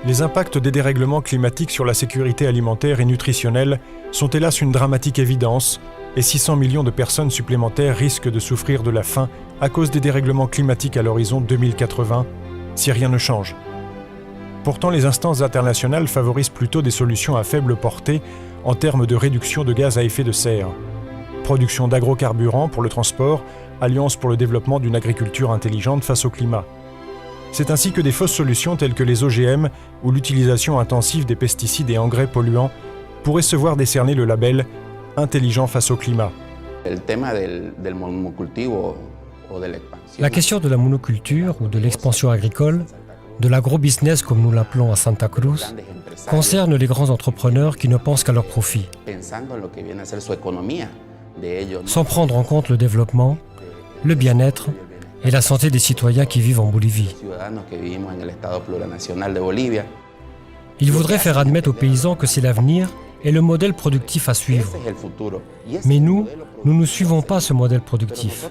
Les impacts des dérèglements climatiques sur la sécurité alimentaire et nutritionnelle sont hélas une dramatique évidence, et 600 millions de personnes supplémentaires risquent de souffrir de la faim à cause des dérèglements climatiques à l'horizon 2080, si rien ne change. Pourtant, les instances internationales favorisent plutôt des solutions à faible portée en termes de réduction de gaz à effet de serre. Production d'agrocarburants pour le transport, alliance pour le développement d'une agriculture intelligente face au climat. C'est ainsi que des fausses solutions telles que les OGM ou l'utilisation intensive des pesticides et engrais polluants pourraient se voir décerner le label « intelligent face au climat ». La question de la monoculture ou de l'expansion agricole, de l'agro-business comme nous l'appelons à Santa Cruz, concerne les grands entrepreneurs qui ne pensent qu'à leur profit, sans prendre en compte le développement, le bien-être et la santé des citoyens qui vivent en Bolivie. Ils voudraient faire admettre aux paysans que c'est l'avenir et le modèle productif à suivre. Mais nous ne suivons pas ce modèle productif.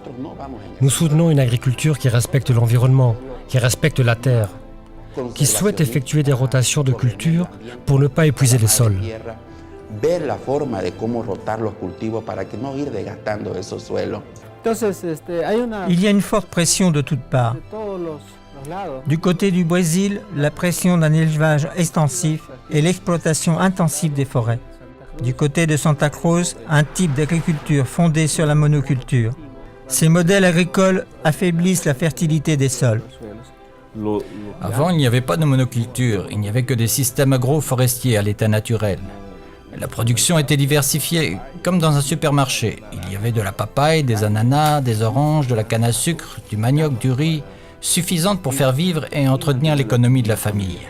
Nous soutenons une agriculture qui respecte l'environnement, qui respecte la terre, qui souhaite effectuer des rotations de cultures pour ne pas épuiser les sols. Il y a une forte pression de toutes parts. Du côté du Brésil, la pression d'un élevage extensif et l'exploitation intensive des forêts. Du côté de Santa Cruz, un type d'agriculture fondée sur la monoculture. Ces modèles agricoles affaiblissent la fertilité des sols. Avant, il n'y avait pas de monoculture, il n'y avait que des systèmes agroforestiers à l'état naturel. La production était diversifiée, comme dans un supermarché. Il y avait de la papaye, des ananas, des oranges, de la canne à sucre, du manioc, du riz, suffisante pour faire vivre et entretenir l'économie de la famille.